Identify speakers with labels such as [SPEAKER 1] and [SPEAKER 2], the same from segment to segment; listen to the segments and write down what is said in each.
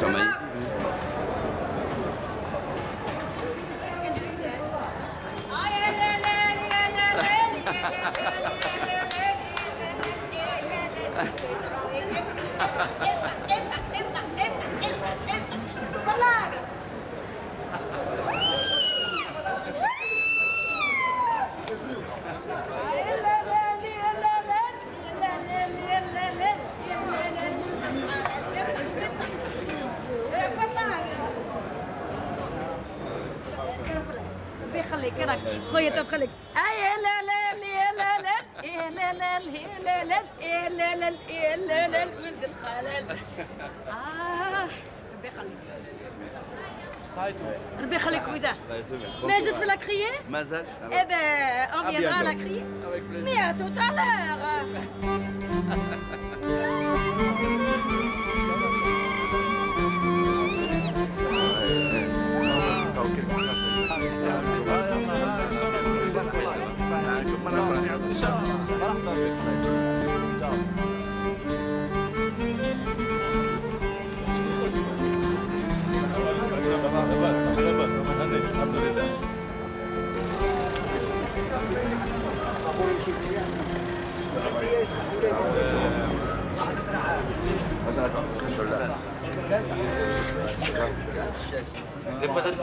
[SPEAKER 1] sommeil.
[SPEAKER 2] خليك راك خويا طب خليك لا لا لا لا لا لا لا لا لا لا لا لا لا لا ولد الخلال ربي يخليك ربي يخليك وزاه مازال في لا كريي
[SPEAKER 1] مازال
[SPEAKER 2] Eh ben, on viendra à la crier. Mais à tout à l'heure.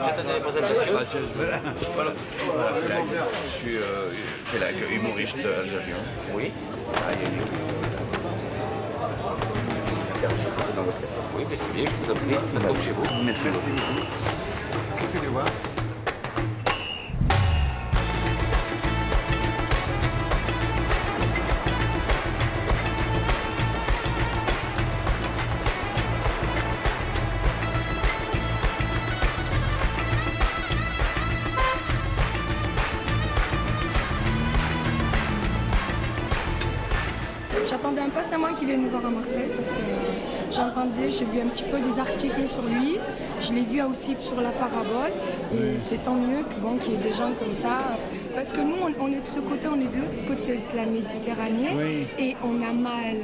[SPEAKER 3] J'attendais les présentations.
[SPEAKER 1] Voilà. Je suis Felag, humoriste algérien.
[SPEAKER 3] Oui. Oui, mais c'est bien, je vous en prie. Faites comme chez vous.
[SPEAKER 1] Merci beaucoup.
[SPEAKER 4] Qu'est-ce que tu vois?
[SPEAKER 5] J'attendais impatiemment qu'il vienne nous voir à Marseille parce que j'ai vu un petit peu des articles sur lui, je l'ai vu aussi sur la parabole et c'est tant mieux qu'il y ait des gens comme ça. Parce que nous, on est de ce côté, on est de l'autre côté de la Méditerranée et on a mal.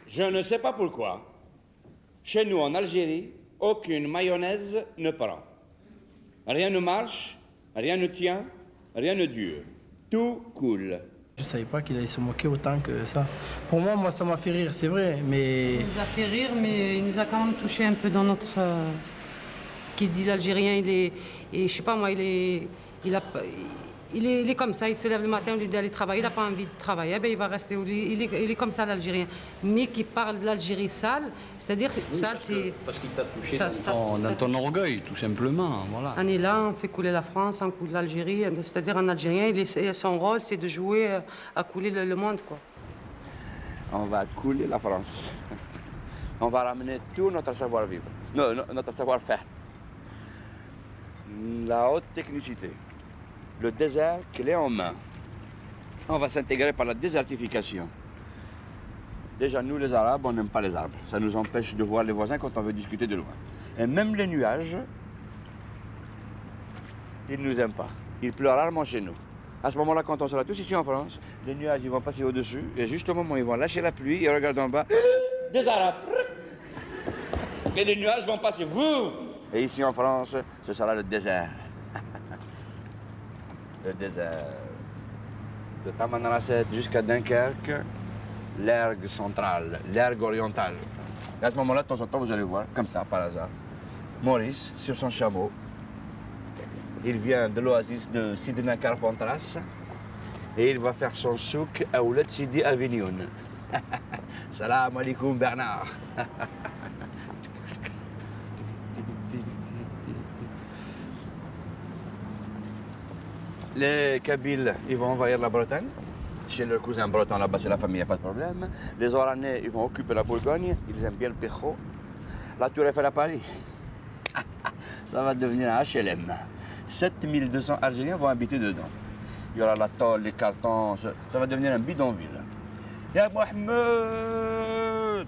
[SPEAKER 6] Je ne sais pas pourquoi. Chez nous, en Algérie, aucune mayonnaise ne prend. Rien ne marche, rien ne tient, rien ne dure. Tout coule.
[SPEAKER 7] Je ne savais pas qu'il allait se moquer autant que ça. Pour moi, ça m'a fait rire, c'est vrai, mais...
[SPEAKER 8] Il nous a fait rire, mais il nous a quand même touché un peu dans notre... Qui dit l'Algérien, il est... Et je sais pas moi, il est comme ça, il se lève le matin, au lieu d'aller travailler, il n'a pas envie de travailler, ben il va rester au lit. Il est comme ça, l'Algérien. Mais qui parle de l'Algérie sale, c'est-à-dire sale, c'est...
[SPEAKER 3] Parce qu'il t'a touché
[SPEAKER 1] Dans ton orgueil, tout simplement. Voilà.
[SPEAKER 8] On est là, on fait couler la France, on coule l'Algérie. C'est-à-dire un Algérien, son rôle, c'est de jouer à couler le monde, quoi.
[SPEAKER 6] On va couler la France. On va ramener tout notre savoir-vivre, notre savoir-faire. La haute technicité. Le désert clé en main. On va s'intégrer par la désertification. Déjà, nous, les Arabes, on n'aime pas les arbres. Ça nous empêche de voir les voisins quand on veut discuter de loin. Et même les nuages, ils ne nous aiment pas. Il pleut rarement chez nous. À ce moment-là, quand on sera tous ici en France, les nuages ils vont passer au-dessus. Et juste au moment où ils vont lâcher la pluie, ils regardent en bas. Des Arabes. Et les nuages vont passer. Vous. Et ici en France, ce sera le désert. Le désert. De Tamanrasset jusqu'à Dunkerque, l'ergue centrale, l'ergue orientale. Et à ce moment-là, de temps en temps, vous allez voir, comme ça, par hasard, Maurice, sur son chameau, il vient de l'oasis de Sidina Carpentras et il va faire son souk à Ouled Sidi Avignon. Salam alaikum Bernard. Les Kabyles, ils vont envahir la Bretagne. Chez leurs cousins bretons, là-bas, c'est la famille, il n'y a pas de problème. Les Oranais, ils vont occuper la Bourgogne. Ils aiment bien le pécho. La Tour Eiffel à Paris. Ça va devenir un HLM. 7200 Algériens vont habiter dedans. Il y aura la tôle, les cartons, ça va devenir un bidonville. Ya Mohamed,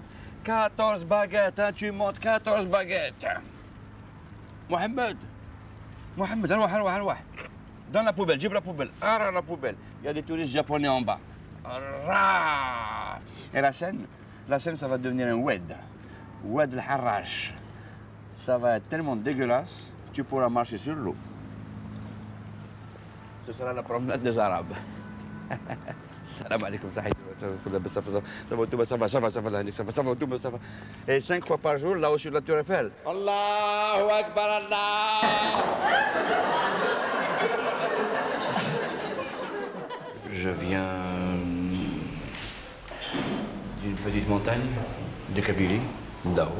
[SPEAKER 6] 14 baguettes, hein, tu montes 14 baguettes. Mohamed, Mohamed, dans la poubelle, جيب la poubelle, arrête la poubelle. Il y a des touristes japonais en bas. Et la scène, ça va devenir un oued. Oued al-Harrach. Ça va être tellement dégueulasse, tu pourras marcher sur l'eau. Ce sera la promenade des Arabes. Salam alaikum, ça va. Et 5 fois par jour, là au sur la Tour Eiffel. Allahu Akbar, Allah.
[SPEAKER 1] Je viens d'une petite montagne de Kabylie, Dao.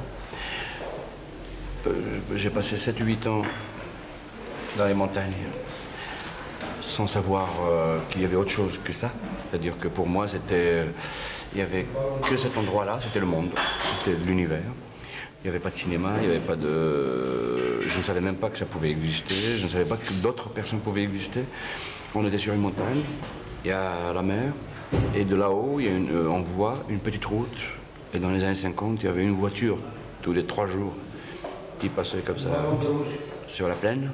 [SPEAKER 1] J'ai passé 7-8 ans dans les montagnes sans savoir qu'il y avait autre chose que ça. C'est-à-dire que pour moi, il n'y avait que cet endroit-là, c'était le monde, c'était l'univers. Il n'y avait pas de cinéma, il n'y avait pas de... Je ne savais même pas que ça pouvait exister, je ne savais pas que d'autres personnes pouvaient exister. On était sur une montagne, il y a la mer, et de là-haut, on voit une petite route. Et dans les années 50, il y avait une voiture tous les 3 jours qui passait comme ça sur la plaine.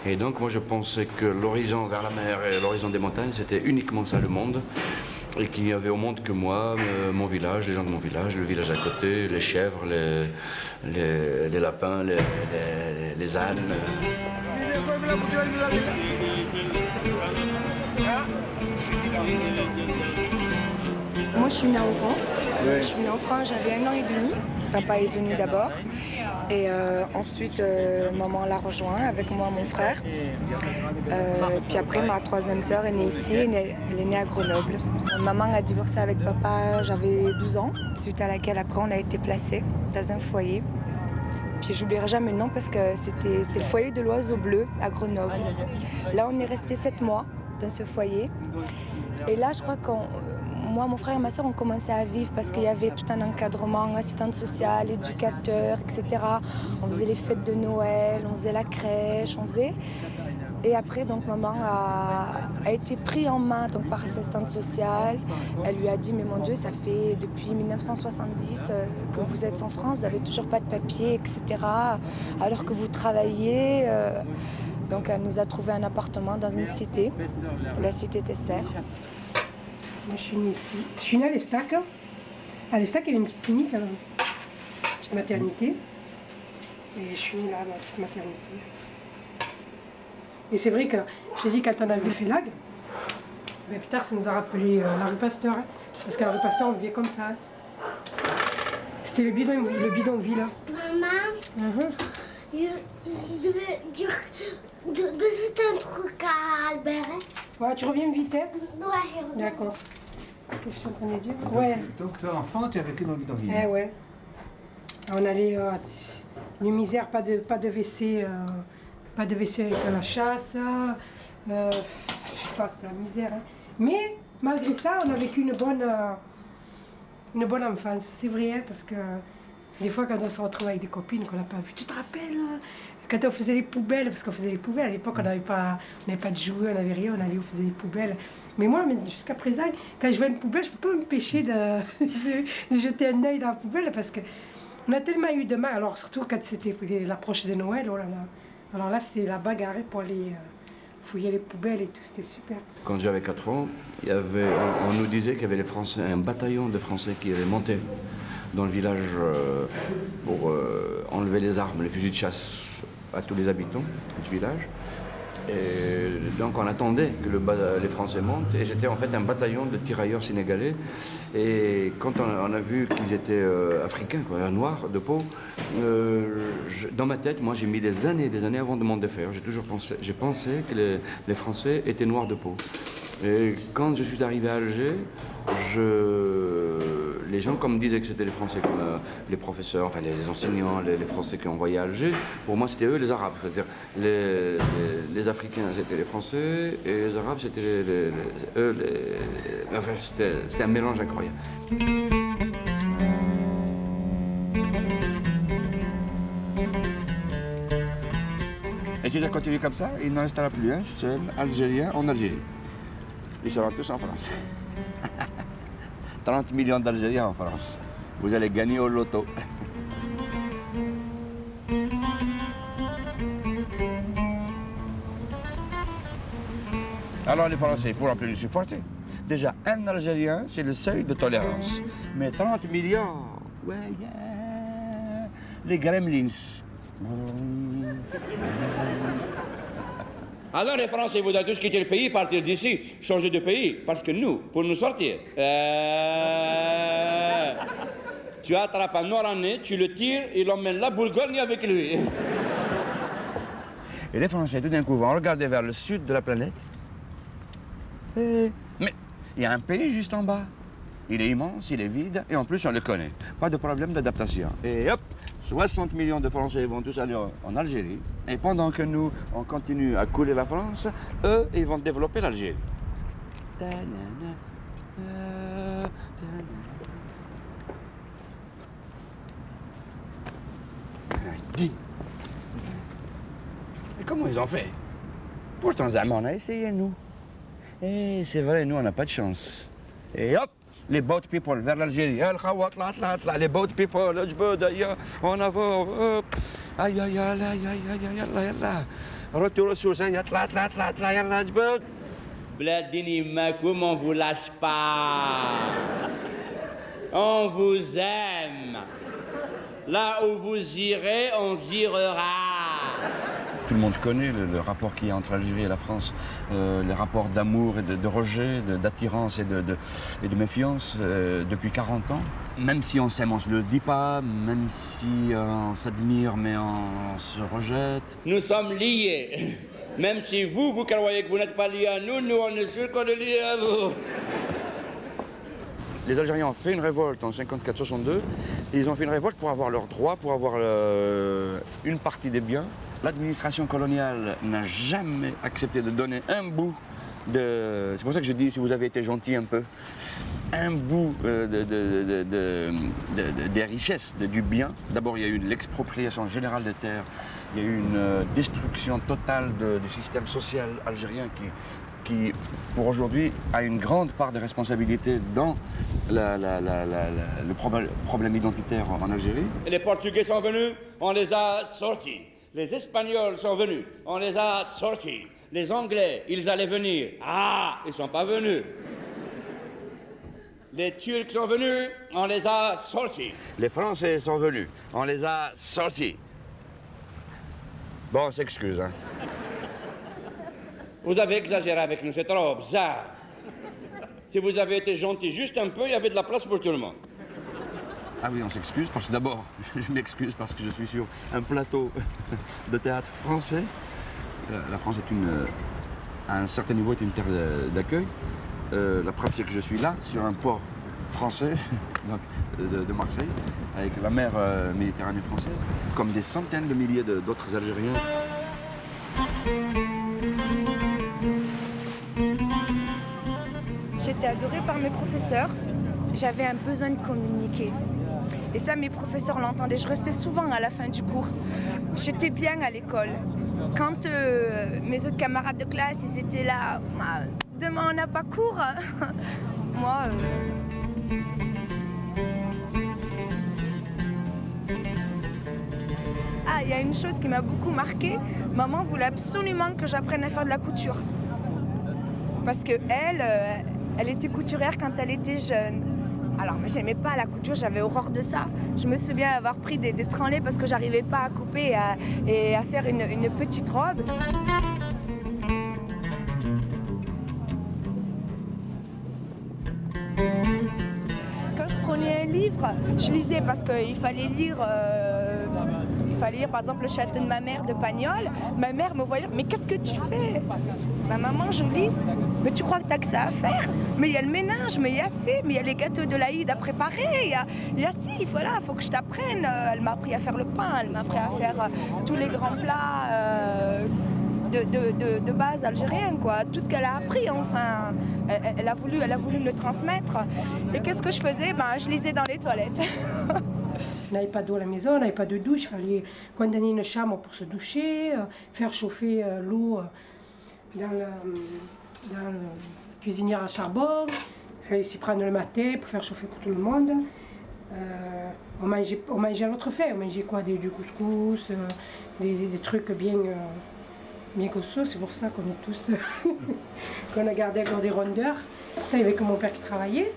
[SPEAKER 1] Et donc moi je pensais que l'horizon vers la mer et l'horizon des montagnes, c'était uniquement ça le monde. Et qu'il n'y avait au monde que moi, mon village, les gens de mon village, le village à côté, les chèvres, les lapins, les ânes.
[SPEAKER 5] Moi, je suis née en Oran. Je suis née en France, j'avais 1 an et demi. Papa est venu d'abord. Et ensuite, maman l'a rejoint avec moi, mon frère. Puis après, ma 3e sœur est née ici. Elle est née à Grenoble. Maman a divorcé avec papa, j'avais 12 ans. Suite à laquelle, après, on a été placés dans un foyer. Puis j'oublierai jamais le nom parce que c'était le foyer de l'Oiseau Bleu à Grenoble. Là, on est resté 7 mois dans ce foyer. Et là, je crois moi, mon frère et ma soeur ont commencé à vivre parce qu'il y avait tout un encadrement, assistante sociale, éducateur, etc. On faisait les fêtes de Noël, on faisait la crèche, Et après, donc, maman a été prise en main donc, par assistante sociale. Elle lui a dit, mais mon Dieu, ça fait depuis 1970 que vous êtes en France, vous n'avez toujours pas de papier, etc. Alors que vous travaillez. Donc, elle nous a trouvé un appartement dans une cité, la cité Tesser.
[SPEAKER 9] Moi, je suis née ici. Je suis née à l'Estac. À l'Estac, il y avait une petite clinique, une petite maternité. Et je suis née là, dans la petite maternité. Et c'est vrai que, je t'ai dit, quand on a vu Félag, mais plus tard, ça nous a rappelé la rue Pasteur. Hein, parce qu'à la rue Pasteur, on vivait comme ça. Hein. C'était le bidonville.
[SPEAKER 10] Maman, je veux dire de suite un truc à Albert. Hein.
[SPEAKER 9] Ouais, tu reviens vite, hein?
[SPEAKER 10] Ouais,
[SPEAKER 9] d'accord. Qu'est-ce que je suis en train de dire? Ouais.
[SPEAKER 4] Donc toi, enfant, tu as vécu dans le bidonville.
[SPEAKER 9] Eh ouais. On allait, une misère, pas de WC, pas de WC avec la chasse. Je sais pas, c'était la misère. Hein. Mais malgré ça, on a vécu une bonne enfance. C'est vrai, hein, parce que des fois, quand on se retrouve avec des copines qu'on n'a pas vues, tu te rappelles? Quand on faisait les poubelles, parce qu'on faisait les poubelles, à l'époque on n'avait pas de jouets, on n'avait rien, on faisait les poubelles. Mais moi, jusqu'à présent, quand je vois une poubelle, je ne peux pas m'empêcher de jeter un œil dans la poubelle parce qu'on a tellement eu de mal, alors surtout quand c'était l'approche de Noël, oh là là. Alors là, c'était la bagarre pour aller fouiller les poubelles et tout, c'était super.
[SPEAKER 1] Quand j'avais 4 ans, on nous disait qu'il y avait les Français, un bataillon de Français qui avait monté dans le village pour enlever les armes, les fusils de chasse à tous les habitants du village. Et donc on attendait que les Français montent et c'était en fait un bataillon de tirailleurs sénégalais. Et quand on a vu qu'ils étaient africains, quoi, noirs de peau, dans ma tête, moi j'ai mis des années avant de m'en défaire. J'ai pensé que les Français étaient noirs de peau. Et quand je suis arrivé à Alger, les gens comme disaient que c'était les Français, comme les professeurs, enfin les enseignants, les Français qui envoyaient à Alger, pour moi c'était eux les Arabes. C'est-à-dire les Africains c'était les Français et les Arabes c'était eux. Enfin c'était un mélange incroyable.
[SPEAKER 6] Et si ça continue comme ça, il ne restera plus un seul Algérien en Algérie. Ils seront tous en France. 30 millions d'Algériens en France. vous allez gagner au loto. Alors les Français pourront plus nous supporter. Déjà, un Algérien, c'est le seuil de tolérance. Mais 30 millions, ouais, yeah. Les gremlins.
[SPEAKER 1] Alors les Français voudraient tous quitter le pays, partir d'ici, changer de pays, parce que nous, pour nous sortir, tu attrapes un Oranais, tu le tires, il emmène la Bourgogne avec lui.
[SPEAKER 6] Et les Français, tout d'un coup, vont regarder vers le sud de la planète. Mais il y a un pays juste en bas. Il est immense, il est vide, et en plus on le connaît. Pas de problème d'adaptation. Et hop, 60 millions de Français vont tous aller en Algérie. Et pendant que nous, on continue à couler la France, eux, ils vont développer l'Algérie. Et comment ils ont fait? Pourtant, Zaman, on a essayé, nous. Et c'est vrai, nous, on n'a pas de chance. Et hop, les boat people vers l'Algérie. Les boat people, on avance. Hop. Aïe, aïe, aïe, aïe, aïe, aïe, aïe, aïe. Retour aux sources,
[SPEAKER 1] Bladini Makoum, on vous lâche pas. On vous aime. Là où vous irez, on zirera.
[SPEAKER 6] Tout le monde connaît le rapport qu'il y a entre l'Algérie et la France, les rapports d'amour et de rejet, d'attirance et de méfiance depuis 40 ans. Même si on s'aime, on ne se le dit pas, même si on s'admire, mais on se rejette.
[SPEAKER 1] Nous sommes liés. Même si vous croyez que vous n'êtes pas liés à nous, nous, on est sûr qu'on est liés à vous.
[SPEAKER 6] Les Algériens ont fait une révolte en 54-62. Ils ont fait une révolte pour avoir leurs droits, pour avoir une partie des biens. L'administration coloniale n'a jamais accepté de donner un bout de... C'est pour ça que je dis, si vous avez été gentil un peu, un bout des richesses, du bien. D'abord, il y a eu l'expropriation générale des terres. Il y a eu une destruction totale du système social algérien qui, pour aujourd'hui, a une grande part de responsabilité dans le problème identitaire en Algérie.
[SPEAKER 1] Les Portugais sont venus, on les a sortis. Les Espagnols sont venus, on les a sortis. Les Anglais, ils allaient venir. Ah, ils ne sont pas venus. Les Turcs sont venus, on les a sortis.
[SPEAKER 6] Les Français sont venus, on les a sortis. Bon, on s'excuse, hein.
[SPEAKER 1] Vous avez exagéré avec nous, c'est trop bizarre. Si vous avez été gentil juste un peu, il y avait de la place pour tout le monde.
[SPEAKER 6] Ah oui, on s'excuse parce que d'abord, je m'excuse parce que je suis sur un plateau de théâtre français. La France est à un certain niveau, est une terre d'accueil. La preuve, c'est que je suis là, sur un port français, donc, de Marseille, avec la mer Méditerranée française, comme des centaines de milliers d'autres Algériens.
[SPEAKER 5] J'étais adorée par mes professeurs. J'avais un besoin de communiquer. Et ça, mes professeurs l'entendaient. Je restais souvent à la fin du cours. J'étais bien à l'école. Quand mes autres camarades de classe, ils étaient là, demain on n'a pas cours. Moi... Ah, il y a une chose qui m'a beaucoup marquée. Maman voulait absolument que j'apprenne à faire de la couture. Parce que elle était couturière quand elle était jeune. Alors, moi, j'aimais pas la couture, j'avais horreur de ça. Je me souviens avoir pris des tranlées parce que j'arrivais pas à couper et à faire une petite robe. Quand je prenais un livre, je lisais parce qu'il fallait lire... par exemple le château de ma mère de Pagnol. Ma mère me voyait, mais qu'est-ce que tu fais? Ma maman, je lis. Mais tu crois que t'as que ça à faire? Mais il y a le ménage, mais il y a ci, mais il y a les gâteaux de l'Aïd à préparer, il y a ci, voilà, faut que je t'apprenne. Elle m'a appris à faire le pain, elle m'a appris à faire tous les grands plats de base algérienne, quoi. Tout ce qu'elle a appris, enfin, elle a voulu me le transmettre. Et qu'est-ce que je faisais? Je lisais dans les toilettes.
[SPEAKER 9] On n'avait pas d'eau à la maison, on n'avait pas de douche, il fallait condamner une chambre pour se doucher, faire chauffer l'eau dans la cuisinière à charbon, il fallait s'y prendre le matin pour faire chauffer pour tout le monde. On mangeait à notre faim. On mangeait quoi? Du couscous, des trucs bien costauds. C'est pour ça qu'on est tous... qu'on a gardé encore des rondeurs. Pourtant, il n'y avait que mon père qui travaillait.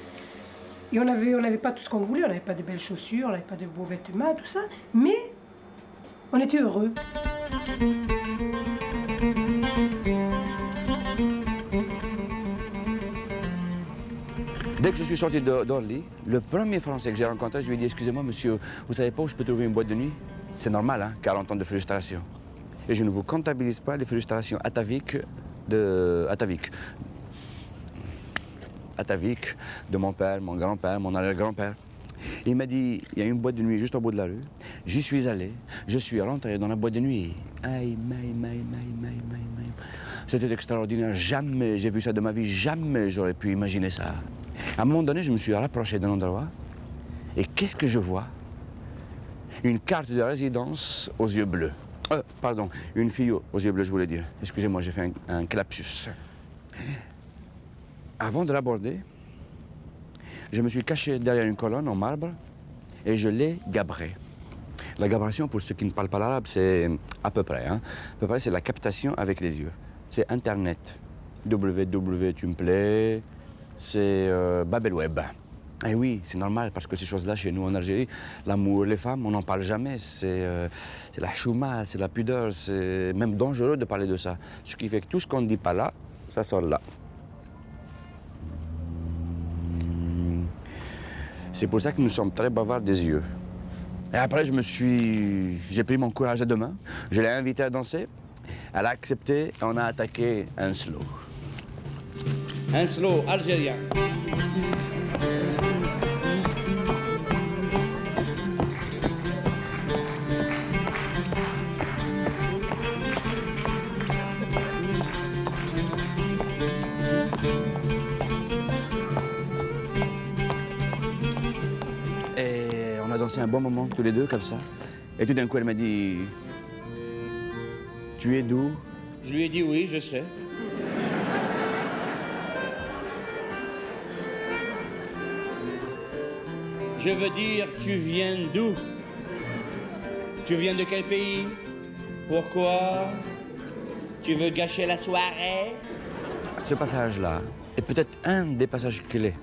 [SPEAKER 9] Et on n'avait pas tout ce qu'on voulait. On n'avait pas de belles chaussures, on n'avait pas de beaux vêtements, tout ça. Mais on était heureux.
[SPEAKER 6] Dès que je suis sorti d'Orly, le premier Français que j'ai rencontré, je lui ai dit « Excusez-moi, monsieur, vous savez pas où je peux trouver une boîte de nuit ?» C'est normal, hein, 40 ans de frustration. Et je ne vous comptabilise pas les frustrations ataviques de mon père, mon grand-père, mon arrière-grand-père. Il m'a dit « Il y a une boîte de nuit juste au bout de la rue. » J'y suis allé, je suis rentré dans la boîte de nuit. Aïe, maï. C'était extraordinaire, jamais j'ai vu ça de ma vie, jamais j'aurais pu imaginer ça. À un moment donné, je me suis rapproché d'un endroit et qu'est-ce que je vois? Une carte de résidence aux yeux bleus. Pardon, une fille aux yeux bleus, je voulais dire. Excusez-moi, j'ai fait un lapsus. Avant de l'aborder, je me suis caché derrière une colonne en marbre et je l'ai gabré. La gabration, pour ceux qui ne parlent pas l'arabe, c'est à peu près. Hein. À peu près, c'est la captation avec les yeux. C'est Internet. www, tu me plais, c'est Babel Web. Et oui, c'est normal, parce que ces choses-là, chez nous en Algérie, l'amour, les femmes, on n'en parle jamais. C'est la chouma, c'est la pudeur, c'est même dangereux de parler de ça. Ce qui fait que tout ce qu'on ne dit pas là, ça sort là. C'est pour ça que nous sommes très bavards des yeux. Et après, j'ai pris mon courage à deux mains, je l'ai invitée à danser, elle a accepté et on a attaqué un slow. Un slow algérien. On a dansé un bon moment, tous les deux, comme ça. Et tout d'un coup, elle m'a dit « Tu es d'où ?» Je lui ai dit « Oui, je sais. » Je veux dire, tu viens d'où? Tu viens de quel pays? Pourquoi? Tu veux gâcher la soirée? Ce passage-là est peut-être un des passages clés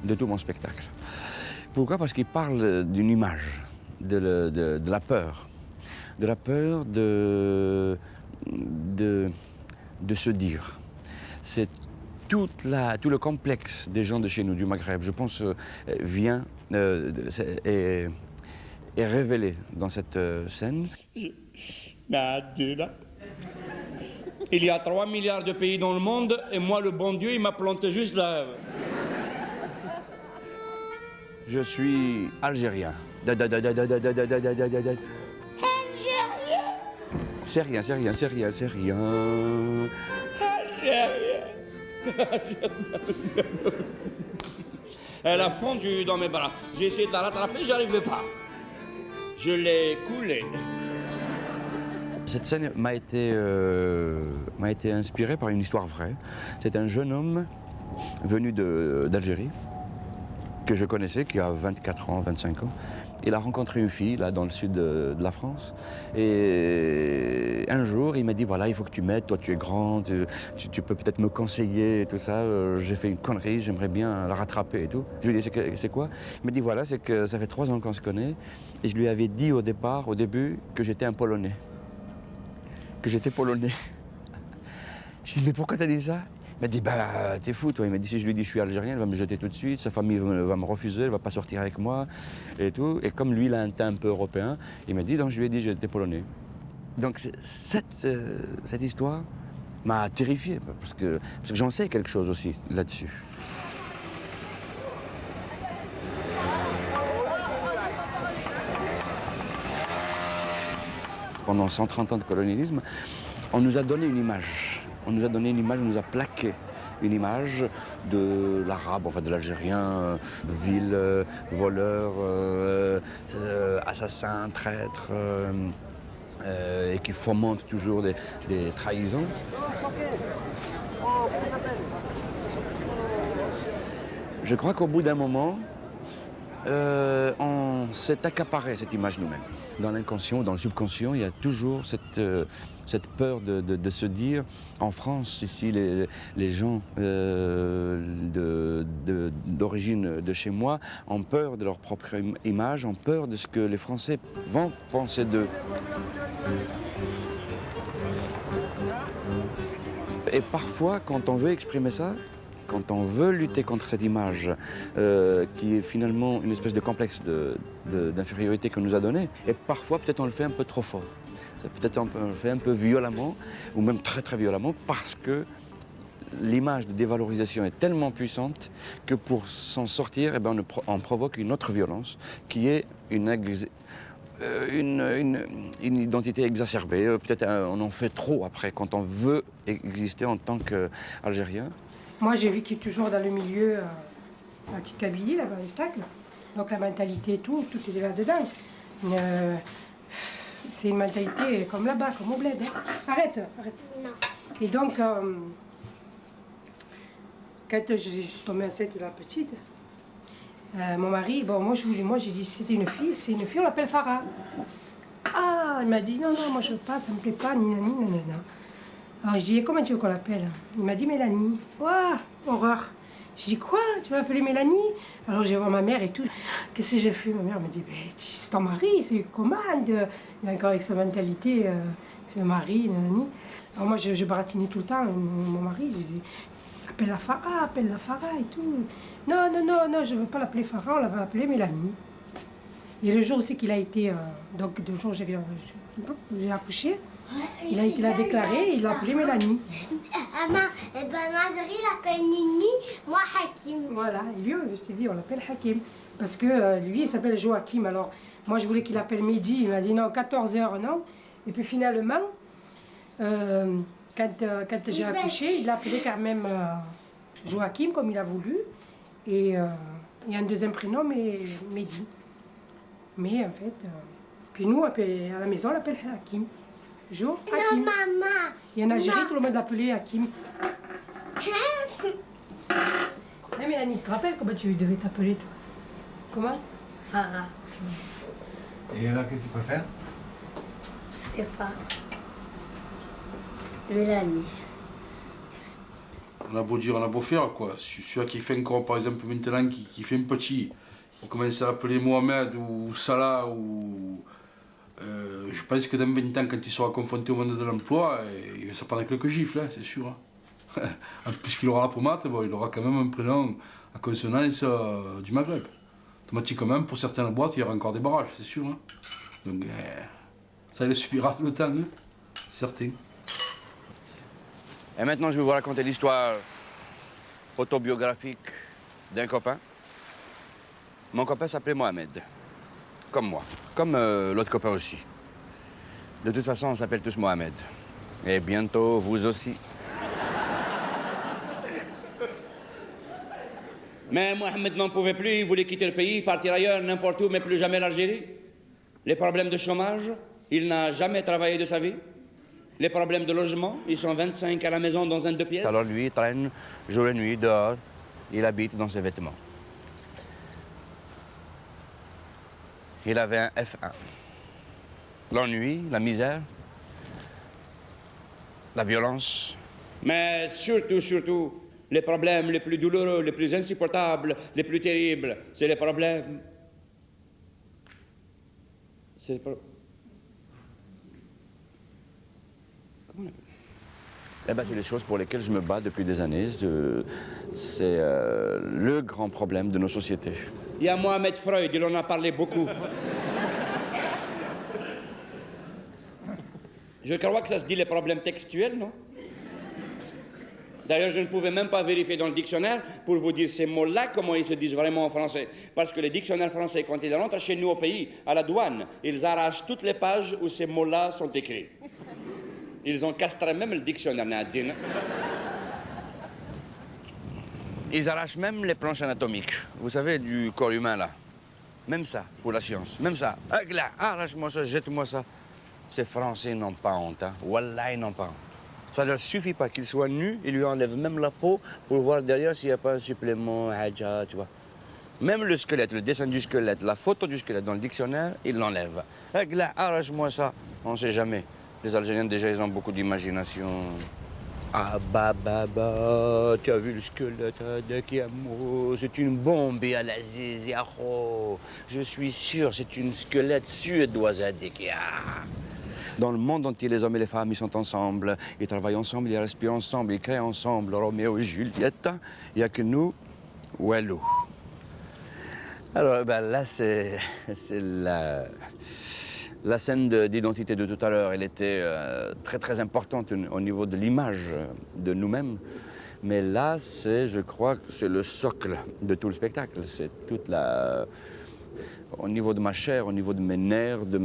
[SPEAKER 6] de tout mon spectacle. Pourquoi? Parce qu'il parle d'une image, de la peur. De la peur de se dire. C'est tout le complexe des gens de chez nous, du Maghreb, je pense, est révélé dans cette scène. Il y a 3 milliards de pays dans le monde et moi, le bon Dieu, il m'a planté juste là. Je suis algérien. Algérien. C'est rien. Algérien. Elle a fondu dans mes bras. J'ai essayé de la rattraper, j'arrivais pas. Je l'ai coulée. Cette scène m'a été inspirée par une histoire vraie. C'est un jeune homme venu d'Algérie, que je connaissais, qui a 24 ans, 25 ans. Il a rencontré une fille, là, dans le sud de la France. Et un jour, il m'a dit, voilà, il faut que tu m'aides, toi tu es grand, tu peux peut-être me conseiller et tout ça. J'ai fait une connerie, j'aimerais bien la rattraper et tout. Je lui ai dit, c'est quoi? Il m'a dit, voilà, c'est que ça fait 3 ans qu'on se connaît. Et je lui avais dit au début, que j'étais un Polonais. Que j'étais Polonais. Je lui ai dit, mais pourquoi t'as dit ça? Il m'a dit, bah, t'es fou, toi. Il m'a dit, si je lui dis, je suis algérien, elle va me jeter tout de suite, sa famille va me refuser, elle va pas sortir avec moi, et tout. Et comme lui, il a un teint un peu européen, il m'a dit, donc je lui ai dit, j'étais polonais. Donc cette histoire m'a terrifié, parce que j'en sais quelque chose aussi là-dessus. Pendant 130 ans de colonialisme, on nous a donné une image. On nous a donné une image, on nous a plaqué une image de l'arabe, enfin de l'algérien, vil, voleur, assassin, traître, et qui fomente toujours des trahisons. Je crois qu'au bout d'un moment,
[SPEAKER 1] on s'est accaparé cette image nous-mêmes. Dans l'inconscient, dans le subconscient, il y a toujours cette peur de se dire, en France, ici, les gens d'origine de chez moi ont peur de leur propre image, ont peur de ce que les Français vont penser d'eux. Et parfois, quand on veut exprimer ça, quand on veut lutter contre cette image qui est finalement une espèce de complexe d'infériorité qu'on nous a donné, et parfois peut-être on le fait un peu trop fort. Peut-être on le fait un peu violemment, ou même très très violemment, parce que l'image de dévalorisation est tellement puissante que pour s'en sortir, eh ben, on provoque une autre violence qui est une identité exacerbée. Peut-être on en fait trop après quand on veut exister en tant qu'Algérien.
[SPEAKER 9] Moi, j'ai vécu toujours dans le milieu, la petite Kabylie, là-bas, les stacks. Donc la mentalité et tout est là-dedans. C'est une mentalité comme là-bas, comme au bled. Hein. Arrête.
[SPEAKER 10] Non.
[SPEAKER 9] Et donc, quand je suis tombée enceinte de la petite, mon mari, bon, moi j'ai dit, c'était une fille, c'est une fille, on l'appelle Farah. Ah, il m'a dit, non, moi je veux pas, ça me plaît pas, ni nanana. Alors je dis, comment tu veux qu'on l'appelle? Il m'a dit Mélanie. Waouh, horreur. Je dis, quoi? Tu vas l'appeler Mélanie? Alors j'ai voir ma mère et tout. Qu'est-ce que j'ai fait? Ma mère me dit, c'est ton mari, c'est une commande. Il est encore avec sa mentalité, c'est le mari, nanani. Alors moi je baratinais tout le temps mon mari. Je dis, appelle la Farah et tout. Non, je ne veux pas l'appeler Farah, on va l'appeler Mélanie. Et le jour aussi qu'il a été, donc le jour où j'ai accouché, il a déclaré, il l'a appelé Mélanie.
[SPEAKER 10] En Algérie, il l'appelle Nini, moi Hakim.
[SPEAKER 9] Voilà, et lui, je t'ai dit, on l'appelle Hakim. Parce que lui, il s'appelle Joachim. Alors, moi, je voulais qu'il l'appelle Mehdi. Il m'a dit non, 14 heures, non. Et puis finalement, quand j'ai accouché, il l'a appelé quand même Joachim, comme il a voulu. Et un deuxième prénom, Mehdi. Mais en fait, puis nous, à la maison, on l'appelle Hakim. Jo, Hakim.
[SPEAKER 10] Non, maman.
[SPEAKER 9] Et en Algérie, tout le monde l'appelait Hakim. Mais Mélanie, tu te rappelles comment tu devais t'appeler, toi? Comment?
[SPEAKER 10] Farah.
[SPEAKER 4] Et alors, qu'est-ce que tu préfères?
[SPEAKER 10] Stéphane. Mélanie.
[SPEAKER 11] On a beau dire, on a beau faire, quoi. Celui qui fait encore, par exemple, maintenant, qui fait un petit, qui commence à appeler Mohamed ou Salah, ou... je pense que dans 20 ans, quand il sera confronté au monde de l'emploi, il va s'en prendre quelques gifles, hein, c'est sûr. Hein. Puisqu'il aura la pommade, bon, il aura quand même un prénom à consonance du Maghreb. Automatiquement, pour certaines boîtes, il y aura encore des barrages, c'est sûr. Hein. Donc, ça, il le subira tout le temps, hein, certain.
[SPEAKER 1] Et maintenant, je vais vous raconter l'histoire autobiographique d'un copain. Mon copain s'appelait Mohamed, comme moi, comme l'autre copain aussi. De toute façon, on s'appelle tous Mohamed. Et bientôt, vous aussi.
[SPEAKER 3] Mais Mohamed n'en pouvait plus, il voulait quitter le pays, partir ailleurs, n'importe où, mais plus jamais l'Algérie. Les problèmes de chômage, il n'a jamais travaillé de sa vie. Les problèmes de logement, ils sont 25 à la maison dans un 2 pièces.
[SPEAKER 1] Alors lui, il traîne jour et nuit dehors, il habite dans ses vêtements. Il avait un F1. L'ennui, la misère, la violence.
[SPEAKER 3] Mais surtout, les problèmes les plus douloureux, les plus insupportables, les plus terribles, c'est les problèmes. C'est les problèmes.
[SPEAKER 1] Eh ben, c'est les choses pour lesquelles je me bats depuis des années. C'est le grand problème de nos sociétés.
[SPEAKER 3] Il y a Mohamed Freud, il en a parlé beaucoup. Je crois que ça se dit les problèmes textuels, non? D'ailleurs, je ne pouvais même pas vérifier dans le dictionnaire pour vous dire ces mots-là, comment ils se disent vraiment en français. Parce que les dictionnaires français, quand ils rentrent chez nous au pays, à la douane, ils arrachent toutes les pages où ces mots-là sont écrits. Ils ont castré même le dictionnaire, Nadine.
[SPEAKER 1] Ils arrachent même les planches anatomiques, vous savez, du corps humain, là. Même ça, pour la science, même ça. Là, arrache-moi ça, jette-moi ça. Ces Français n'ont pas honte, hein. Wallah, ils n'ont pas honte. Ça ne leur suffit pas qu'ils soient nus, ils lui enlèvent même la peau pour voir derrière s'il n'y a pas un supplément, hadja, tu vois.
[SPEAKER 6] Même le squelette, le dessin du squelette, la photo du squelette dans le dictionnaire, il l'enlève. Là, arrache-moi ça. On ne sait jamais. Les Algériens, déjà, ils ont beaucoup d'imagination. Ah bah, tu as vu le squelette d'Akiamo, c'est une bombe à la Ziziaro. Je suis sûr, c'est une squelette suédoise à Dekia. Dans le monde entier, les hommes et les femmes, ils sont ensemble, ils travaillent ensemble, ils respirent ensemble, ils créent ensemble. Roméo et Juliette, il n'y a que nous, Walou. Alors là, c'est la scène d'identité de tout à l'heure. Elle était très très importante au niveau de l'image de nous-mêmes. Mais là, je crois que c'est le socle de tout le spectacle. C'est toute la... Au niveau de ma chair, au niveau de mes nerfs, de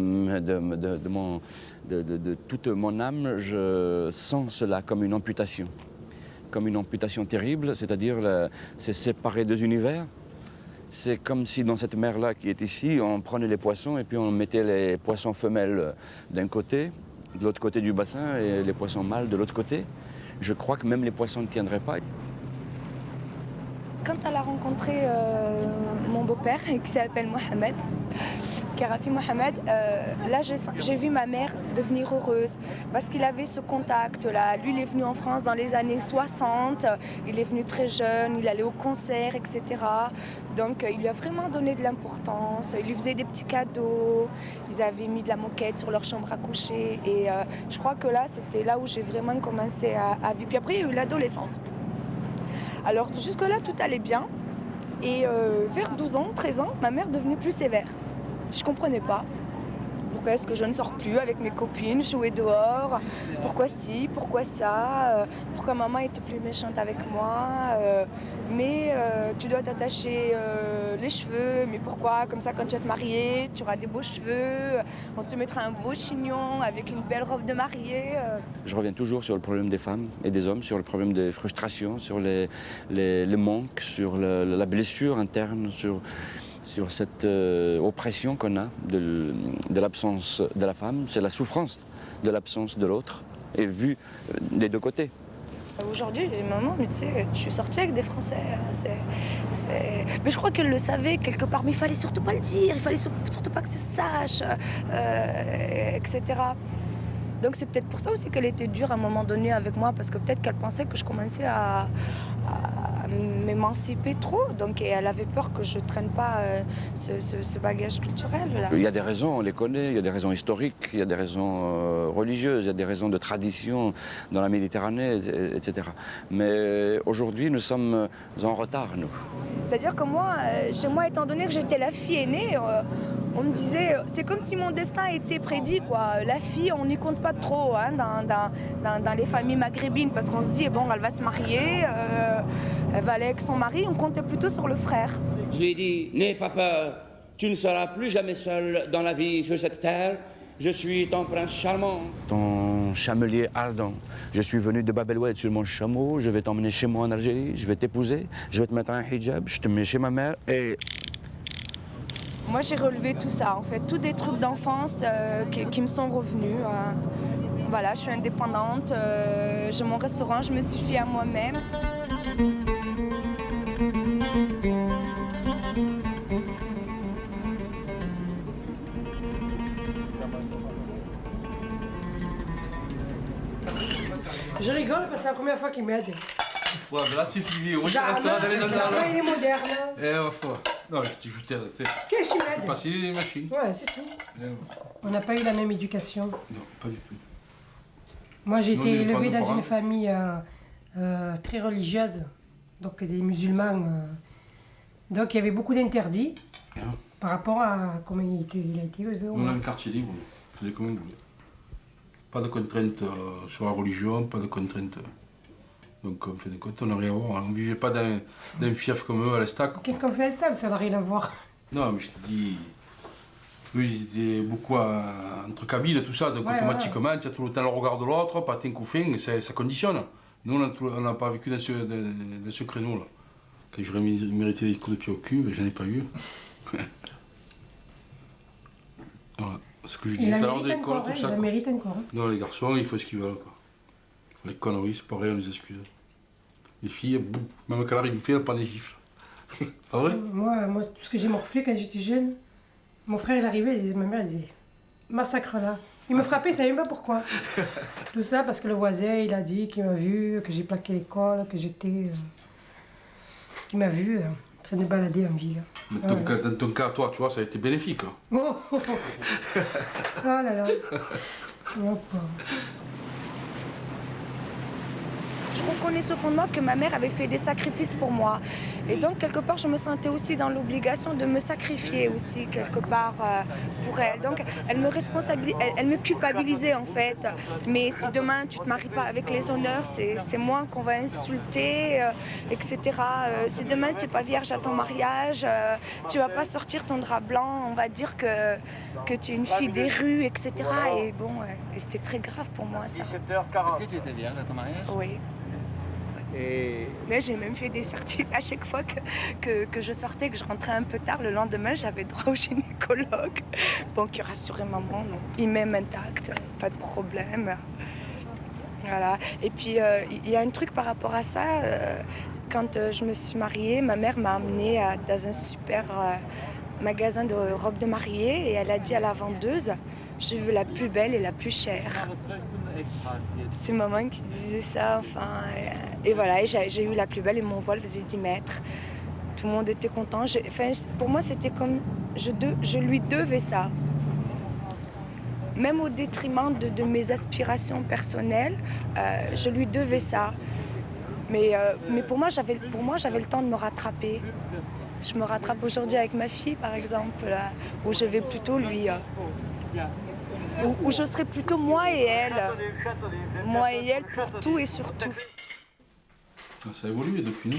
[SPEAKER 6] toute mon âme, je sens cela comme une amputation. Comme une amputation terrible, c'est-à-dire c'est séparer deux univers. C'est comme si dans cette mer-là qui est ici, on prenait les poissons et puis on mettait les poissons femelles d'un côté, de l'autre côté du bassin, et les poissons mâles de l'autre côté. Je crois que même les poissons ne tiendraient pas.
[SPEAKER 5] Quand elle a rencontré mon beau-père, qui s'appelle Mohamed, Karafi Mohamed, là j'ai vu ma mère devenir heureuse parce qu'il avait ce contact-là. Lui, il est venu en France dans les années 60, il est venu très jeune, il allait au concert, etc. Donc il lui a vraiment donné de l'importance, il lui faisait des petits cadeaux, ils avaient mis de la moquette sur leur chambre à coucher et je crois que là, c'était là où j'ai vraiment commencé à vivre. Puis après, il y a eu l'adolescence. Alors jusque-là, tout allait bien. Et vers 12 ans, 13 ans, ma mère devenait plus sévère. Je ne comprenais pas. Pourquoi est-ce que je ne sors plus avec mes copines, jouer dehors? Pourquoi ci, pourquoi ça? Pourquoi maman était plus méchante avec moi? Mais tu dois t'attacher les cheveux. Mais pourquoi? Comme ça, quand tu vas te marier, tu auras des beaux cheveux. On te mettra un beau chignon avec une belle robe de mariée.
[SPEAKER 6] Je reviens toujours sur le problème des femmes et des hommes, sur le problème des frustrations, sur les manques, sur la blessure interne, sur cette oppression qu'on a de l'absence de la femme. C'est la souffrance de l'absence de l'autre, et vue des deux côtés.
[SPEAKER 5] Aujourd'hui, j'ai dit, maman, mais tu sais, je suis sortie avec des Français. Mais je crois qu'elle le savait quelque part, mais il fallait surtout pas le dire, il fallait surtout pas que ça se sache, etc. Donc c'est peut-être pour ça aussi qu'elle était dure à un moment donné avec moi, parce que peut-être qu'elle pensait que je commençais à m'émanciper trop, donc et elle avait peur que je traîne pas ce bagage culturel là.
[SPEAKER 6] Il y a des raisons, on les connaît, il y a des raisons historiques, il y a des raisons religieuses, il y a des raisons de tradition dans la Méditerranée, etc. Mais aujourd'hui, nous sommes en retard, nous.
[SPEAKER 5] C'est-à-dire que moi, chez moi, étant donné que j'étais la fille aînée, on me disait, c'est comme si mon destin était prédit, quoi. La fille, on n'y compte pas trop hein, dans les familles maghrébines, parce qu'on se dit, bon, elle va se marier, elle va aller avec son mari, on comptait plutôt sur le frère.
[SPEAKER 3] Je lui ai dit, n'aie pas peur, tu ne seras plus jamais seul dans la vie sur cette terre. Je suis ton prince charmant.
[SPEAKER 6] Ton chamelier ardent. Je suis venu de Bab el Oued sur mon chameau, je vais t'emmener chez moi en Algérie, je vais t'épouser, je vais te mettre un hijab, je te mets chez ma mère et...
[SPEAKER 5] Moi, j'ai relevé tout ça, en fait, tous des trucs d'enfance qui me sont revenus. Voilà, je suis indépendante, j'ai mon restaurant, je me suffis à moi-même.
[SPEAKER 9] Je rigole parce que c'est la première fois qu'il m'aide.
[SPEAKER 11] Ouais, mais là c'est fini. Moi, je reste là dans les
[SPEAKER 9] Là, il est moderne.
[SPEAKER 11] Non, je t'aide.
[SPEAKER 9] Qu'est-ce que tu m'aides?
[SPEAKER 11] Passer les machines.
[SPEAKER 9] Ouais, c'est tout. On n'a pas eu la même éducation.
[SPEAKER 11] Non, pas du tout.
[SPEAKER 9] Moi, j'ai été élevée dans une famille très religieuse, donc des musulmans. Donc, il y avait beaucoup d'interdits par rapport à comment il a été élevé.
[SPEAKER 11] On a un quartier libre, on faisait comme on voulait. Pas de contraintes sur la religion, pas de contraintes. Donc, en fin de compte, on n'a rien à voir. On ne vivait pas d'un fief comme eux à l'Estac.
[SPEAKER 9] Qu'est-ce qu'on fait à ça? Ça n'a rien à voir.
[SPEAKER 11] Non, mais je te dis. Eux, ils étaient beaucoup entre cabines, tout ça, donc
[SPEAKER 9] ouais,
[SPEAKER 11] automatiquement, tu as tout le temps le regard de l'autre, pas un coup fin, ça conditionne. Nous, on n'a pas vécu dans ce créneau-là. Quand j'aurais mérité des coups de pied au cul, mais j'en ai pas eu. Voilà. Ce que je disais tout à l'heure de l'école, tout ça.
[SPEAKER 9] Il mérite encore.
[SPEAKER 11] Non, les garçons, ils font ce qu'ils veulent. Quoi. Les conneries, c'est pareil, on les excuse. Les filles, même quand elles arrivent, elles prennent des gifles. Pas vrai?
[SPEAKER 9] Moi, tout ce que j'ai morflé quand j'étais jeune, mon frère il arrivait, ma mère disait massacre là. Il me frappait, il savait même pas pourquoi. Tout ça parce que le voisin il a dit qu'il m'a vu, que j'ai plaqué l'école, que j'étais. Qu'il m'a vu en train de balader en ville.
[SPEAKER 11] Mais dans ton cas, toi, tu vois, ça a été bénéfique. Hein.
[SPEAKER 9] Oh, oh, oh. Oh là là. Oh,
[SPEAKER 5] Je reconnaissais au fond de moi que ma mère avait fait des sacrifices pour moi. Et donc, quelque part, je me sentais aussi dans l'obligation de me sacrifier aussi, quelque part, pour elle. Donc, elle me culpabilisait, en fait. Mais si demain, tu ne te maries pas avec les honneurs, c'est moi qu'on va insulter, etc. Si demain, tu n'es pas vierge à ton mariage, tu ne vas pas sortir ton drap blanc, on va dire que tu es une fille des rues, etc. Et bon, et c'était très grave pour moi, ça.
[SPEAKER 4] Est-ce que tu étais vierge à ton mariage?
[SPEAKER 5] Oui.
[SPEAKER 4] Et
[SPEAKER 5] Mais j'ai même fait des certifs à chaque fois que je sortais, que je rentrais un peu tard. Le lendemain, j'avais droit au gynécologue. Bon, qui rassurait maman, non. Il m'aime intact, pas de problème. Voilà. Et puis, il y a un truc par rapport à ça. Quand je me suis mariée, ma mère m'a emmenée dans un super magasin de robes de mariée et elle a dit à la vendeuse, je veux la plus belle et la plus chère. C'est maman qui disait ça, enfin, et voilà, et j'ai eu la plus belle et mon voile faisait 10 mètres. Tout le monde était content. Pour moi, c'était comme, je lui devais ça. Même au détriment de mes aspirations personnelles, je lui devais ça. Mais pour moi, j'avais le temps de me rattraper. Je me rattrape aujourd'hui avec ma fille, par exemple, là, où je vais plutôt lui... Où je serai plutôt moi et elle. Moi et elle pour tout et surtout.
[SPEAKER 11] Ça a évolué depuis,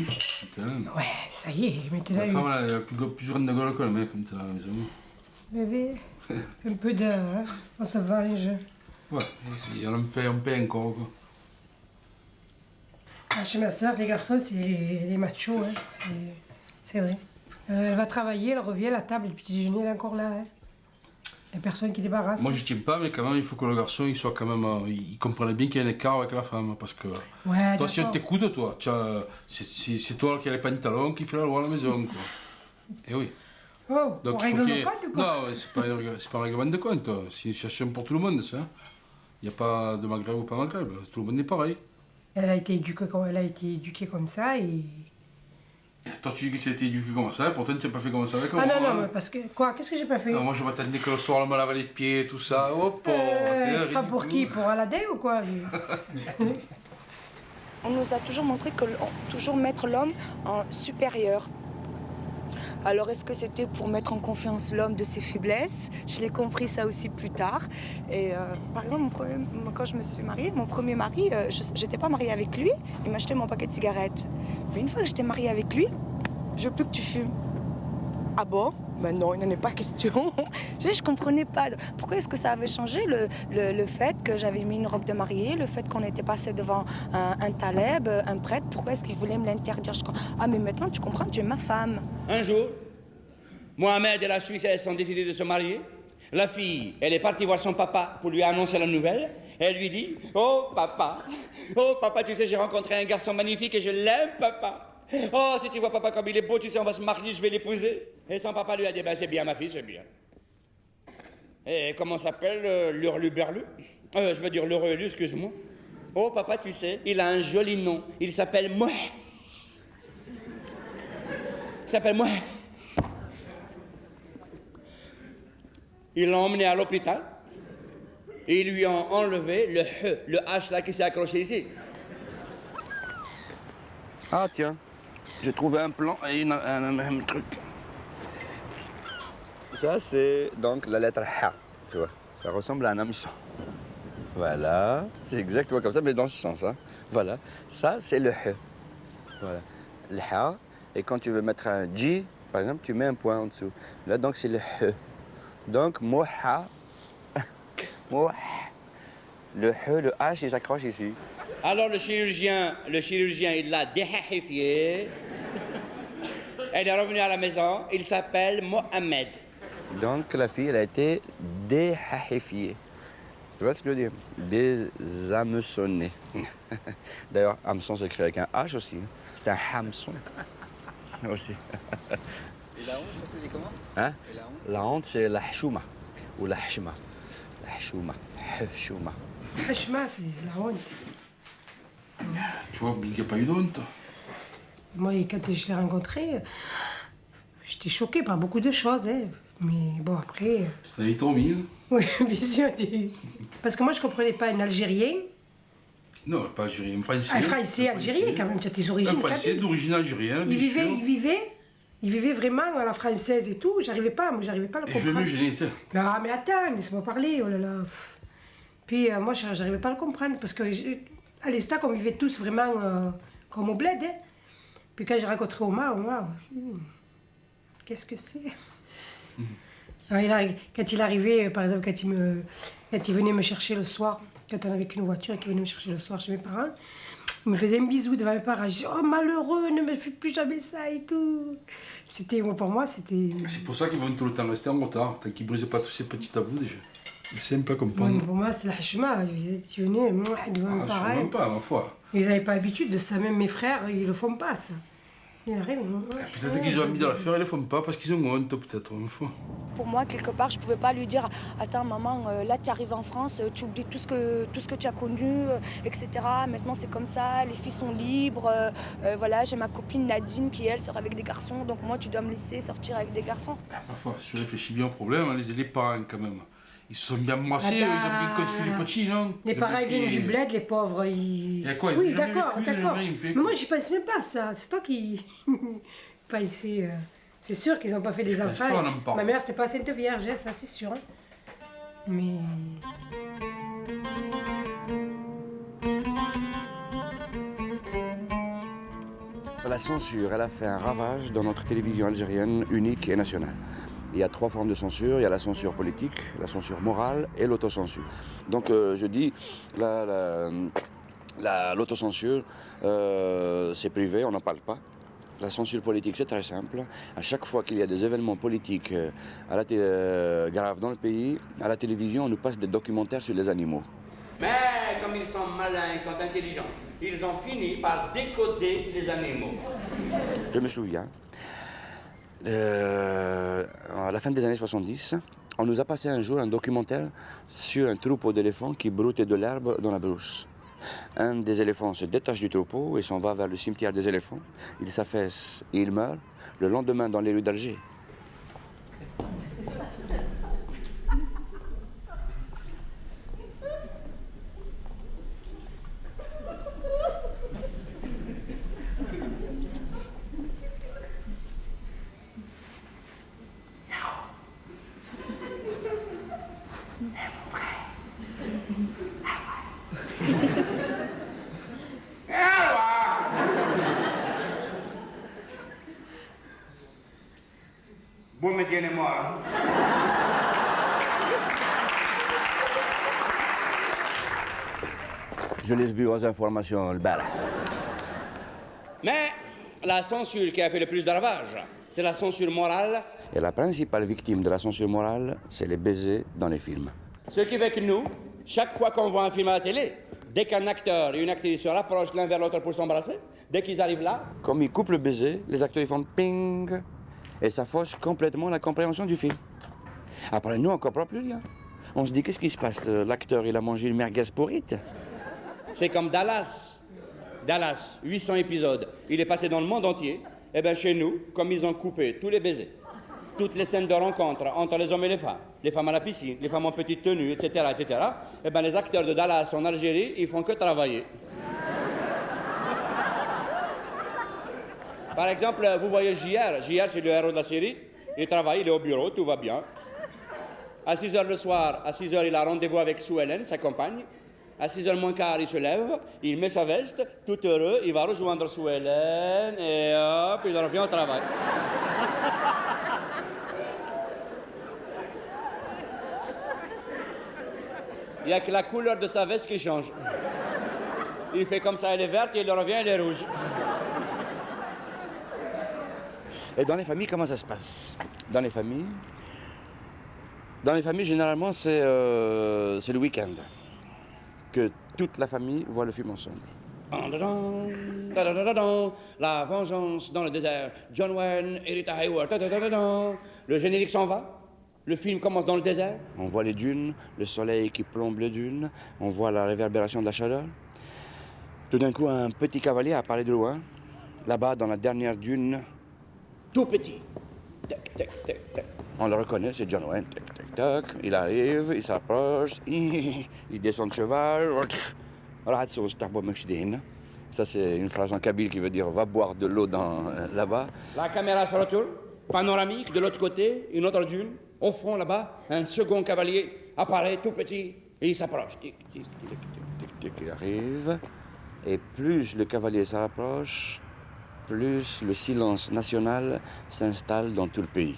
[SPEAKER 11] non?
[SPEAKER 9] ouais, ça y est, maintenant...
[SPEAKER 11] La femme, elle a plus grande gueule que le mec, quand t'es à la maison.
[SPEAKER 9] Bébé, un peu de... Hein, on se venge.
[SPEAKER 11] Ouais, on paie encore, quoi.
[SPEAKER 9] Ah, chez ma soeur, les garçons, c'est les machos, hein. C'est vrai. Elle va travailler, elle revient, la table du petit déjeuner, elle est encore là, hein. Il n'y a personne qui débarrasse.
[SPEAKER 11] Moi, je tiens pas, mais quand même, il faut que le garçon, il soit quand même... il comprenne bien qu'il y a un écart avec la femme, parce que...
[SPEAKER 9] Ouais,
[SPEAKER 11] toi, si on t'écoute, toi, c'est toi qui as les pantalons qui fait la loi à la maison, quoi. Et oui.
[SPEAKER 9] Oh,
[SPEAKER 11] donc,
[SPEAKER 9] on règle de compte ou quoi?
[SPEAKER 11] Non, c'est pas un règlement de compte. C'est une situation pour tout le monde, ça. Il n'y a pas de Maghreb ou pas Maghreb. Tout le monde est pareil.
[SPEAKER 9] Elle a été éduquée comme ça et...
[SPEAKER 11] Toi, tu dis que tu as été éduqué comme ça, pourtant tu n'as pas fait comme ça avec moi.
[SPEAKER 9] Ah non, mais parce que... Quoi? Qu'est-ce que j'ai pas fait?
[SPEAKER 11] Non, moi, je m'attendais que le soir, on me lave les pieds, tout ça. Oh,
[SPEAKER 9] je sais pas pour qui? Pour Aladdin ou quoi?
[SPEAKER 5] On nous a toujours montré toujours mettre l'homme en supérieur. Alors, est-ce que c'était pour mettre en confiance l'homme de ses faiblesses? Je l'ai compris ça aussi plus tard. Et par exemple, quand je me suis mariée, mon premier mari, j'étais pas mariée avec lui, il m'achetait mon paquet de cigarettes. Mais une fois que j'étais mariée avec lui, je veux plus que tu fumes. Ah bon? Ben non, il n'en est pas question. Je comprenais pas. Pourquoi est-ce que ça avait changé le fait que j'avais mis une robe de mariée, le fait qu'on était passé devant un taleb, un prêtre, pourquoi est-ce qu'il voulait me l'interdire? Ah mais maintenant tu comprends, tu es ma femme.
[SPEAKER 3] Un jour, Mohamed et la Suissesse ont décidé de se marier. La fille, elle est partie voir son papa pour lui annoncer la nouvelle. Elle lui dit, oh papa, tu sais, j'ai rencontré un garçon magnifique et je l'aime, papa. Oh, si tu vois papa comme il est beau, tu sais, on va se marier, je vais l'épouser. Et son papa lui a dit, ben c'est bien ma fille, c'est bien. Et comment s'appelle l'Hurluberlu? Je veux dire l'heureux élu, excuse-moi. Oh papa, tu sais, il a un joli nom. Il s'appelle Mouh. Il s'appelle Mouh. Ils l'ont emmené à l'hôpital et ils lui ont enlevé le H là qui s'est accroché ici.
[SPEAKER 1] Ah tiens, j'ai trouvé un plan et un même truc. Ça c'est donc la lettre H, tu vois. Ça ressemble à un hameçon. Voilà, c'est exactement comme ça, mais dans ce sens. Hein. Voilà, ça c'est le H. Voilà, le H. Et quand tu veux mettre un J, par exemple, tu mets un point en dessous. Là donc c'est le H. Donc, Moha, le H, il s'accroche ici.
[SPEAKER 3] Alors le chirurgien, il l'a déhahifié. Elle est revenue à la maison, il s'appelle Mohamed.
[SPEAKER 1] Donc, la fille, elle a été déhahifiée. Tu vois ce que je veux dire? Déshameçonnée. D'ailleurs, hameçon s'écrit avec un H aussi. C'est un hameçon. aussi.
[SPEAKER 4] Et la honte, ça se dit comment?
[SPEAKER 1] Hein?
[SPEAKER 4] Et la honte?
[SPEAKER 1] La honte, c'est la hchouma ou la hchma. La hchouma. Hchouma.
[SPEAKER 9] Hachma, c'est la honte.
[SPEAKER 11] Tu vois, il n'y a pas eu de honte.
[SPEAKER 9] Moi, quand je l'ai rencontré, j'étais choquée par beaucoup de choses. Hein. Mais bon, après...
[SPEAKER 11] C'était les tourmis.
[SPEAKER 9] Oui, bien sûr. Parce que moi, je ne comprenais pas un Algérien.
[SPEAKER 11] Non, pas algérien, un français.
[SPEAKER 9] Un français algérien, quand même. Tu as tes origines.
[SPEAKER 11] Un français d'origine algérienne, bien sûr.
[SPEAKER 9] Il vivait vraiment à la française et tout. J'arrivais pas à le comprendre.
[SPEAKER 11] Et je me gênais.
[SPEAKER 9] Ah, mais attends, laisse-moi parler. Oh là là. Puis moi, j'arrivais pas à le comprendre. Parce que à l'Estac, on vivait tous vraiment comme au bled. Hein. Puis quand j'ai rencontré Omar, qu'est-ce que c'est? Alors, quand il arrivait, par exemple, quand il venait me chercher le soir, quand on avait qu'une voiture et qu'il venait me chercher le soir chez mes parents, il me faisait un bisou devant mes parents. Je disais, oh malheureux, ne me fais plus jamais ça et tout. Pour moi, c'était...
[SPEAKER 11] C'est pour ça qu'ils vont tout le temps rester en retard, tant qu'ils ne brisent pas tous ces petits tabous déjà. C'est un peu comme comprendre.
[SPEAKER 9] Pour moi, c'est la hachma. Tu venais, moi, devant mes parents.
[SPEAKER 11] Même pas, ma foi.
[SPEAKER 9] Ils n'avaient pas l'habitude de ça, même mes frères, ils le font pas, ça.
[SPEAKER 11] Peut-être qu'ils ont envie de le faire, ils le font pas parce qu'ils ont honte, peut-être, une fois.
[SPEAKER 5] Pour moi, quelque part, je pouvais pas lui dire « Attends, maman, là, tu arrives en France, tu oublies tout ce que tu as connu, etc. Maintenant, c'est comme ça, les filles sont libres. Voilà, j'ai ma copine Nadine qui, elle, sort avec des garçons. Donc moi, tu dois me laisser sortir avec des garçons. »
[SPEAKER 11] Parfois, si tu réfléchis bien au problème, hein, les parents, quand même. Ils se sont bien massés, ils ont bien construit les petits, non?
[SPEAKER 9] Les parents viennent du bled, les pauvres, ils...
[SPEAKER 11] Et à quoi?
[SPEAKER 9] Oui, d'accord. Mais moi, j'y pense même pas, ça. C'est toi qui... pensais... C'est sûr qu'ils n'ont pas fait des enfants. Ma mère, c'était pas Sainte Vierge, ça, c'est sûr. Hein. Mais...
[SPEAKER 1] La censure, elle a fait un ravage dans notre télévision algérienne unique et nationale. Il y a 3 formes de censure. Il y a la censure politique, la censure morale et l'autocensure. Donc je dis, l'autocensure, c'est privé, on n'en parle pas. La censure politique, c'est très simple. À chaque fois qu'il y a des événements politiques graves dans le pays, à la télévision, on nous passe des documentaires sur les animaux.
[SPEAKER 3] Mais comme ils sont malins, ils sont intelligents, ils ont fini par décoder les animaux.
[SPEAKER 1] Je me souviens, à la fin des années 70, on nous a passé un jour un documentaire sur un troupeau d'éléphants qui broutait de l'herbe dans la brousse. Un des éléphants se détache du troupeau et s'en va vers le cimetière des éléphants. Il s'affaisse et il meurt le lendemain dans les rues d'Alger.
[SPEAKER 3] Vous me tienez mort.
[SPEAKER 1] Je l'ai vu aux informations, le bar.
[SPEAKER 3] Mais la censure qui a fait le plus de ravages, c'est la censure morale.
[SPEAKER 1] Et la principale victime de la censure morale, c'est les baisers dans les films.
[SPEAKER 3] Ce qui fait que nous, chaque fois qu'on voit un film à la télé, dès qu'un acteur et une actrice se rapprochent l'un vers l'autre pour s'embrasser, dès qu'ils arrivent là...
[SPEAKER 1] Comme ils coupent le baiser, les acteurs ils font ping et ça fausse complètement la compréhension du film. Après, nous, on ne comprend plus rien. On se dit, qu'est-ce qui se passe? L'acteur, il a mangé une merguez pourrite?
[SPEAKER 3] C'est comme Dallas. Dallas, 800 épisodes. Il est passé dans le monde entier. Et bien chez nous, comme ils ont coupé tous les baisers, toutes les scènes de rencontre entre les hommes et les femmes à la piscine, les femmes en petite tenue, etc., etc., et bien les acteurs de Dallas en Algérie, ils font que travailler. Par exemple, vous voyez JR. JR, c'est le héros de la série. Il travaille, il est au bureau, tout va bien. À 6h le soir, à 6h, il a rendez-vous avec Sue Ellen, sa compagne. À 6h moins quart, il se lève, il met sa veste, tout heureux, il va rejoindre Sue Ellen, et hop, il revient au travail. Il n'y a que la couleur de sa veste qui change. Il fait comme ça, elle est verte, et il revient, elle est rouge.
[SPEAKER 1] Et dans les familles, comment ça se passe? Dans les familles, généralement, c'est le week-end que toute la famille voit le film ensemble.
[SPEAKER 3] La vengeance dans le désert. John Wayne et Rita Hayworth. Le générique s'en va. Le film commence dans le désert. On voit les dunes, le soleil qui plombe les dunes. On voit la réverbération de la chaleur. Tout d'un coup, un petit cavalier apparaît de loin. Là-bas, dans la dernière dune, tout petit. Tac, tac, tac, tac. On le reconnaît, c'est John Wayne. Tac, tac, tac. Il arrive, il s'approche, il descend de cheval. Ça, c'est une phrase en kabyle qui veut dire va boire de l'eau là-bas. La caméra se retourne, panoramique, de l'autre côté, une autre dune. Au fond, là-bas, un second cavalier apparaît tout petit et il s'approche. Tic, tic, tic, tic, tic, tic, il arrive. Et plus le cavalier s'approche, plus le silence national s'installe dans tout le pays.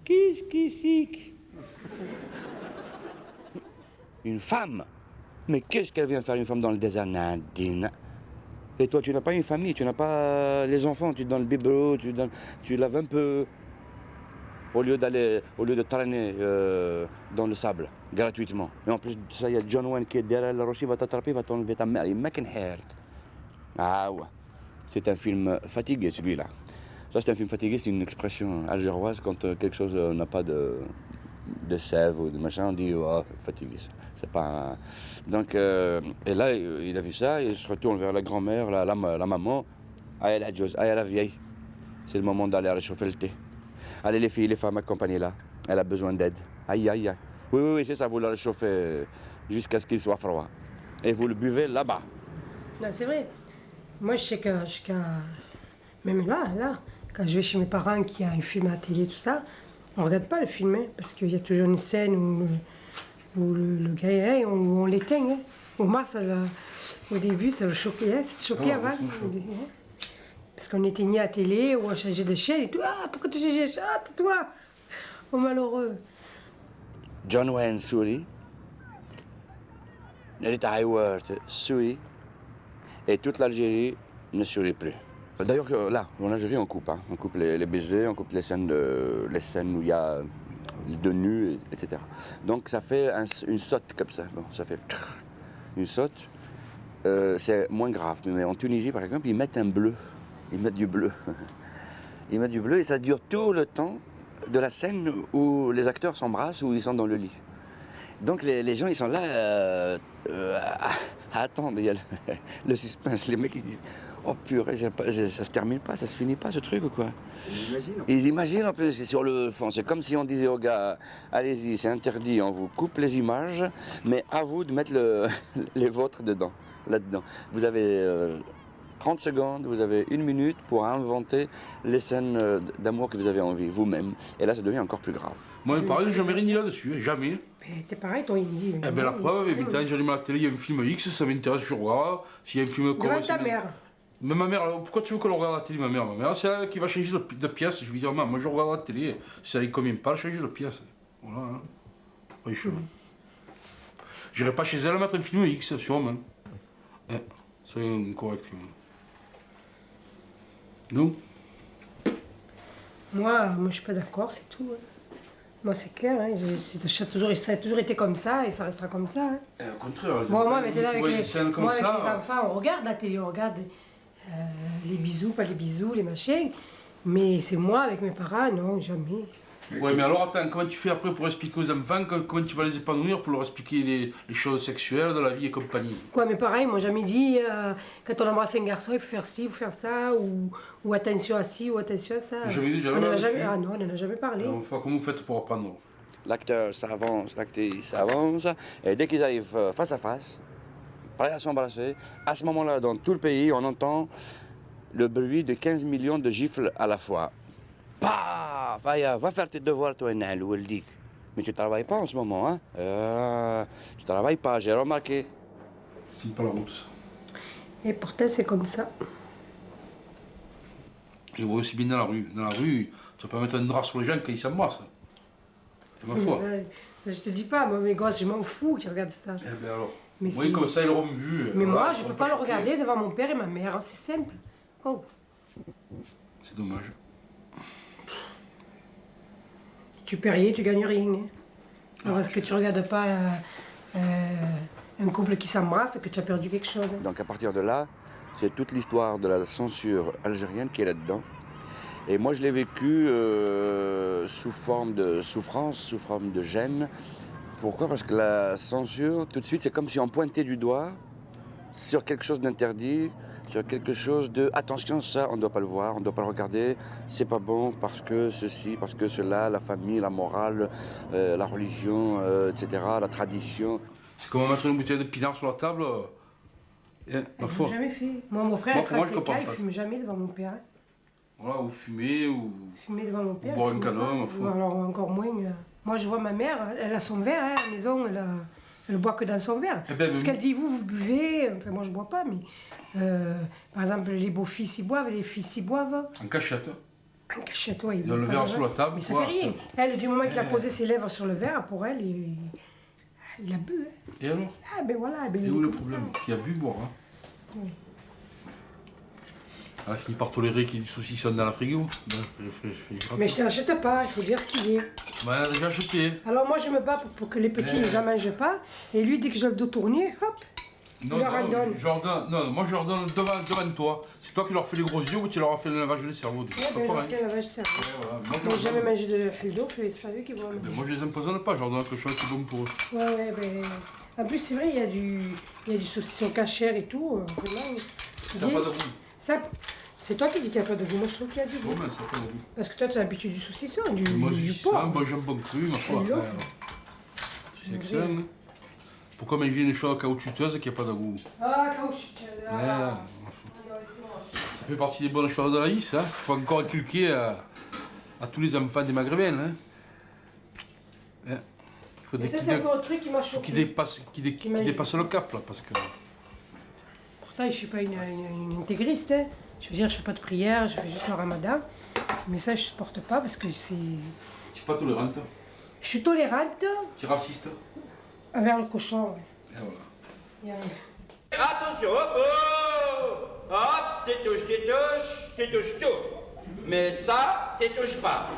[SPEAKER 3] Qu'est-ce qui c'est? Une femme? Mais qu'est-ce qu'elle vient faire une femme dans le désert? Nadine. Et toi, tu n'as pas une famille, tu n'as pas les enfants, tu donnes le biberon, tu laves un peu. Au lieu de traîner dans le sable, gratuitement. Et en plus de ça, il y a John Wayne qui est derrière le rocher, va t'attraper, va t'enlever ta mère. Ah ouais. C'est un film fatigué, celui-là. Ça, c'est un film fatigué, c'est une expression algéroise quand quelque chose n'a pas de sève ou de machin, on dit oh, fatigué. C'est pas. Donc, et là, il a vu ça, il se retourne vers la grand-mère, la maman. Allez, la vieille. C'est le moment d'aller réchauffer le thé. Allez, les filles, les femmes, accompagnez-la. Elle a besoin d'aide. Aïe, aïe, aïe. Oui, c'est ça, vous la réchauffez jusqu'à ce qu'il soit froid. Et vous le buvez là-bas.
[SPEAKER 9] Non, c'est vrai. Moi, je sais que même là, quand je vais chez mes parents qui a un film à la télé, tout ça, on regarde pas le film, hein, parce qu'il y a toujours une scène où le gars, hein, où on l'éteint. Hein. Omar, au début, ça le choquait, hein, c'est choqué avant. Parce qu'on éteignait à la télé, ou on changeait de chaîne et tout. Ah, pourquoi tu changes de chaîne? Ah, tais-toi! Oh, malheureux.
[SPEAKER 3] John Wayne sourit. Rita Hayworth sourit. Et toute l'Algérie ne sourit plus. D'ailleurs, là, en Algérie, on coupe. Hein. On coupe les baisers, on coupe les scènes où il y a de nus, etc. Donc ça fait une saute comme ça. Bon, ça fait une saute. C'est moins grave. Mais en Tunisie, par exemple, ils mettent un bleu. Ils mettent du bleu. Ils mettent du bleu et ça dure tout le temps de la scène où les acteurs s'embrassent ou ils sont dans le lit. Donc les gens, ils sont là à attendre. Il y a le suspense. Les mecs, ils disent oh purée, ça se termine pas, ça se finit pas ce truc ou quoi? Ils imaginent en plus, c'est sur le fond. C'est comme si on disait aux gars allez-y, c'est interdit, on vous coupe les images, mais à vous de mettre les vôtres là-dedans. Vous avez 30 secondes, vous avez 1 minute pour inventer les scènes d'amour que vous avez envie, vous-même. Et là, ça devient encore plus grave.
[SPEAKER 11] Moi, pareil, j'ai jamais rien dit là-dessus, jamais.
[SPEAKER 9] Mais t'es pareil, toi, il me dit.
[SPEAKER 11] Eh ben, la preuve, avec 8 ans, j'allume la télé, il y a un film X, ça m'intéresse, je regarde. S'il y a un film
[SPEAKER 9] devant ta mère.
[SPEAKER 11] Mais ma mère, alors, pourquoi tu veux que je regarde la télé, ma mère? Ma mère, c'est elle qui va changer de pièce. Je lui dis, maman, moi je regarde la télé. Si ça ne convient pas, je change de pièce. Voilà. Hein. Oui, j'irai pas chez elle mettre un film X, sûrement. C'est incorrect. Non?
[SPEAKER 9] Moi, je suis pas d'accord, c'est tout. Hein. Moi, c'est clair, hein. Ça a toujours été comme ça et ça restera comme ça. Hein.
[SPEAKER 11] Au contraire,
[SPEAKER 9] moi, maintenant, avec les enfants, on regarde la télé, on regarde les bisous, pas les bisous, les machins. Mais c'est moi, avec mes parents, non, jamais.
[SPEAKER 11] Ouais, mais alors attends, comment tu fais après pour expliquer aux enfants, comment tu vas les épanouir pour leur expliquer les choses sexuelles de la vie et compagnie?
[SPEAKER 9] Quoi, mais pareil, ils m'ont jamais dit, quand on embrasse un garçon, il faut faire ci, il faut faire ça, ou attention à ci, ou attention à ça.
[SPEAKER 11] Jamais dit,
[SPEAKER 9] Ah non, on n'en a jamais parlé.
[SPEAKER 11] Enfin, comment vous faites pour apprendre?
[SPEAKER 3] L'acteur s'avance, l'actrice s'avance, et dès qu'ils arrivent face à face, prêts à s'embrasser, à ce moment-là, dans tout le pays, on entend le bruit de 15 millions de gifles à la fois. Pah! Va faire tes devoirs, toi, Nal, ou elle dit. Mais tu ne travailles pas en ce moment, hein? Tu ne travailles pas, j'ai remarqué.
[SPEAKER 11] C'est pas la route.
[SPEAKER 9] Et pourtant, c'est comme ça.
[SPEAKER 11] Je vois aussi bien dans la rue. Dans la rue, tu vas pas mettre un drap sur les gens quand ils s'embrassent. C'est ma foi.
[SPEAKER 9] Ça, je te dis pas, moi, mes gosses, je m'en fous qu'ils regardent ça.
[SPEAKER 11] Eh ben alors.
[SPEAKER 9] Mais
[SPEAKER 11] oui, comme ça, ils l'auront vu.
[SPEAKER 9] Mais
[SPEAKER 11] voilà,
[SPEAKER 9] moi, je peux pas le regarder devant mon père et ma mère, hein, c'est simple. Oh.
[SPEAKER 11] C'est dommage.
[SPEAKER 9] Tu perds rien, tu gagnes rien. Hein. Alors, est-ce que tu regardes pas un couple qui s'embrasse, que tu as perdu quelque chose.
[SPEAKER 1] Donc à partir de là, c'est toute l'histoire de la censure algérienne qui est là-dedans. Et moi je l'ai vécu sous forme de souffrance, sous forme de gêne. Pourquoi? Parce que la censure, tout de suite, c'est comme si on pointait du doigt sur quelque chose d'interdit, sur quelque chose de « attention, ça, on ne doit pas le voir, on ne doit pas le regarder, c'est pas bon parce que ceci, parce que cela, la famille, la morale, la religion, etc., la tradition. »
[SPEAKER 11] C'est comme mettre une bouteille de pinard sur la table.
[SPEAKER 9] Ils n'ont jamais fait. Moi, mon frère, il ne fume jamais devant mon père.
[SPEAKER 11] Voilà, ou fumer, ou
[SPEAKER 9] devant mon père.
[SPEAKER 11] Ou boire un canon.
[SPEAKER 9] Ou alors encore moins. Moi, je vois ma mère, elle a son verre à la maison, elle boit que dans son verre. Parce qu'elle dit, vous buvez. Enfin, moi, je ne bois pas, mais par exemple, les beaux-fils, ils boivent, les fils, ils boivent.
[SPEAKER 11] En cachette.
[SPEAKER 9] En cachette, oui.
[SPEAKER 11] Il a le verre sous la table.
[SPEAKER 9] Mais ça fait rien. Elle, du moment qu'il a posé ses lèvres sur le verre, pour elle, il a bu. Hein.
[SPEAKER 11] Et alors?
[SPEAKER 9] Ah, ben voilà.
[SPEAKER 11] Et où le problème? Qui a bu, boire. Hein.
[SPEAKER 9] Oui.
[SPEAKER 11] Elle a fini par tolérer qu'il y ait du saucisson dans la frigo.
[SPEAKER 9] Mais je ne l'achète pas, il faut dire ce qu'il est.
[SPEAKER 11] Bah, elle a déjà acheté.
[SPEAKER 9] Alors moi je me bats pour que les petits ne la mangent pas. Et lui, dès que je le dois tourner, hop,
[SPEAKER 11] non,
[SPEAKER 9] il leur en donne.
[SPEAKER 11] Moi je leur donne devant toi. C'est toi qui leur fais les gros yeux ou tu leur as fait le lavage de cerveau.
[SPEAKER 9] Ouais, ben je leur fais le lavage de cerveau. Ouais, voilà. Moi j'ai jamais mangé de haldo, c'est pas eux qui vont manger.
[SPEAKER 11] Moi je les empoisonne pas, je leur donne quelque chose qui est bon pour eux.
[SPEAKER 9] Ouais, ben... En plus c'est vrai, il y a du saucisson cachère et tout. Vraiment,
[SPEAKER 11] ça n'a pas de goût.
[SPEAKER 9] Ça... C'est toi qui dis qu'il n'y a pas de goût, moi je trouve qu'il y a du goût.
[SPEAKER 11] Ouais, mais ça n'a pas de goût.
[SPEAKER 9] Parce que toi tu as l'habitude du saucisson, du
[SPEAKER 11] porc. Moi j'aime bon cru, ma foi. C'est excellent. Hein. Pourquoi manger une chose caoutchouteuse qui n'a pas de goût?
[SPEAKER 9] Ah, caoutchouteuse.
[SPEAKER 11] Ça fait partie des bonnes choses de la vie, ça. Il faut encore inculquer à tous les enfants des Maghrébins. Hein. Il faut
[SPEAKER 9] ça, c'est encore un truc qui m'a choqué.
[SPEAKER 11] Qui dépasse le cap, là, parce que...
[SPEAKER 9] Pourtant, je ne suis pas une intégriste. Hein. Je veux dire, je ne fais pas de prière, je fais juste le ramadan. Mais ça, je ne supporte pas parce que c'est...
[SPEAKER 11] Tu n'es pas tolérante?
[SPEAKER 9] Je suis tolérante.
[SPEAKER 11] Tu es raciste?
[SPEAKER 9] Envers le cochon, oui.
[SPEAKER 11] Et voilà.
[SPEAKER 3] Attention, hop, oh, hop, t'étouches tout. Mais ça, t'étouches pas.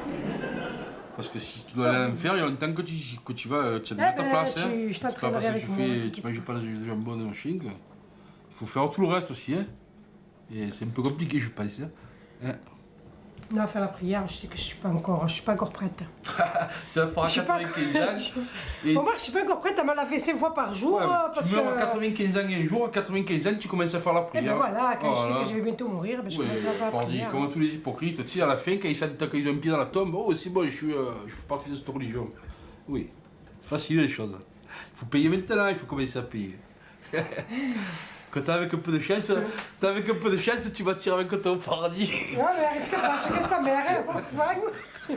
[SPEAKER 11] Parce que si tu dois aller à l'enfer, il y a longtemps que tu vas, tu as déjà ta place. Hein.
[SPEAKER 9] Je t'entraînerai avec moi.
[SPEAKER 11] Tu ne manges pas dans une jambon de machin. Il faut faire tout le reste aussi. Hein. Et c'est un peu compliqué, je pense. Hein.
[SPEAKER 9] Non, faire la prière, je sais que je suis pas encore prête.
[SPEAKER 11] Tu vas faire à 95 ans.
[SPEAKER 9] Pour moi, je suis pas encore prête à me laver 5 fois par jour.
[SPEAKER 11] Ouais,
[SPEAKER 9] parce
[SPEAKER 11] tu meurs à 95 ans un jour, à 95 ans, tu commences à faire la prière.
[SPEAKER 9] Et ben voilà, quand je sais que je vais bientôt mourir, ben je commence à faire la prière.
[SPEAKER 11] Comme tous les hypocrites, tu sais, à la fin, quand ils ont un pied dans la tombe, oh, c'est bon, je fais partie de cette religion. Oui, facile les choses. Il faut payer maintenant, il faut commencer à payer. Quand t'as avec un peu de chance, tu vas tirer avec ton paradis.
[SPEAKER 9] Ouais, mais risque pas, chacun sa mère, hein,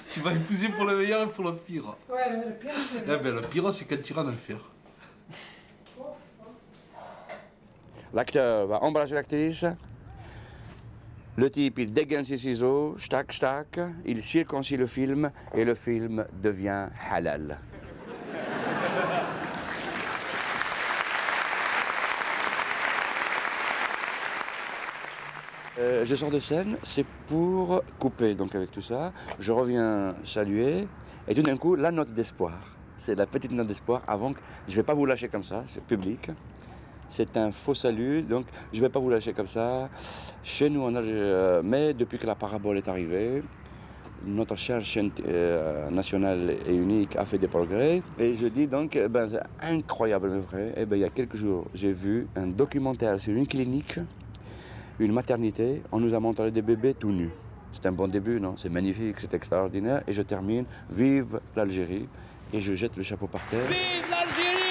[SPEAKER 11] tu vas épouser pour le meilleur et pour le pire.
[SPEAKER 9] Ouais, le pire, c'est...
[SPEAKER 11] Eh ben, le pire, c'est quand tu iras en enfer.
[SPEAKER 1] L'acteur va embrasser l'actrice. Le type, il dégaine ses ciseaux, stac, stac, il circoncis le film et le film devient halal. Je sors de scène, c'est pour couper donc avec tout ça. Je reviens saluer et tout d'un coup, la note d'espoir. C'est la petite note d'espoir avant que... Je ne vais pas vous lâcher comme ça, c'est public. C'est un faux salut, donc je ne vais pas vous lâcher comme ça. Chez nous en Algérie, mais depuis que la parabole est arrivée, notre chère chaîne nationale et unique a fait des progrès. Et je dis donc, c'est incroyable mais vrai. Et il y a quelques jours, j'ai vu un documentaire sur une clinique, une maternité, on nous a montré des bébés tout nus. C'est un bon début, non? C'est magnifique, c'est extraordinaire. Et je termine, vive l'Algérie. Et je jette le chapeau par terre.
[SPEAKER 3] Vive l'Algérie!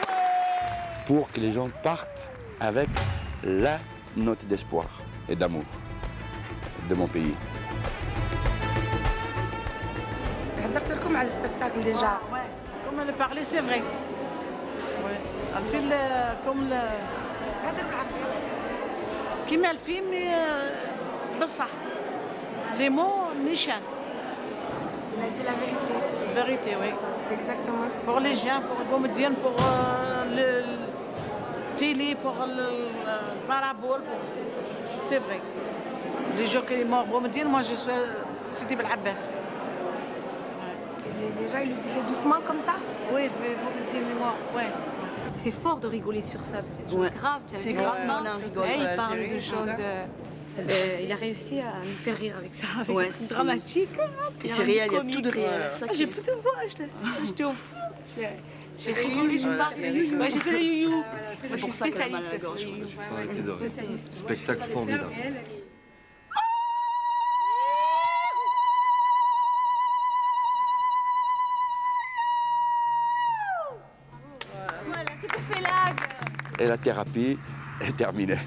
[SPEAKER 3] Ouais!
[SPEAKER 1] Pour que les gens partent avec la note d'espoir et d'amour de mon pays.
[SPEAKER 5] هدرت لكم على السبكتاكل ديجا.
[SPEAKER 12] Comme elle parlait, c'est vrai. Ouais. Elle fait comme le... كيما الفيلم بصح les mots nichent.
[SPEAKER 5] Il a dit la vérité.
[SPEAKER 12] Vérité, oui.
[SPEAKER 5] C'est exactement ça.
[SPEAKER 12] Pour les gens, pour Boumedienne, pour le télé, pour le parabole, c'est vrai. Les gens qui sont morts Boumedienne, moi je suis Sidi Bel Abbas.
[SPEAKER 5] Et les gens, ils le disaient doucement comme ça?
[SPEAKER 12] Oui, des mémoires, ouais.
[SPEAKER 2] C'est fort de rigoler sur ça, c'est
[SPEAKER 13] Ouais.
[SPEAKER 2] grave.
[SPEAKER 13] C'est grave, mais on en rigole.
[SPEAKER 2] Il parle de choses. Il a réussi à nous faire rire avec ça, avec
[SPEAKER 13] Ouais,
[SPEAKER 2] des trucs
[SPEAKER 13] c'est-
[SPEAKER 2] dramatiques.
[SPEAKER 13] Et c'est réel, il y a tout de réel. Ça qui
[SPEAKER 2] J'ai
[SPEAKER 13] est-
[SPEAKER 2] plus de voix, je t'assure. J'étais au fond. J'ai rigolé, j'ai parlé. Ouais, j'ai fait le you-you. Moi, je suis
[SPEAKER 13] pour ça qu'elle a mal à la
[SPEAKER 2] spécialiste sur
[SPEAKER 13] gorge.
[SPEAKER 2] le you-you.
[SPEAKER 1] Arrêtez de rire. Spectacle formidable.
[SPEAKER 2] Voilà, c'est pour Félag.
[SPEAKER 1] Et la thérapie est terminée.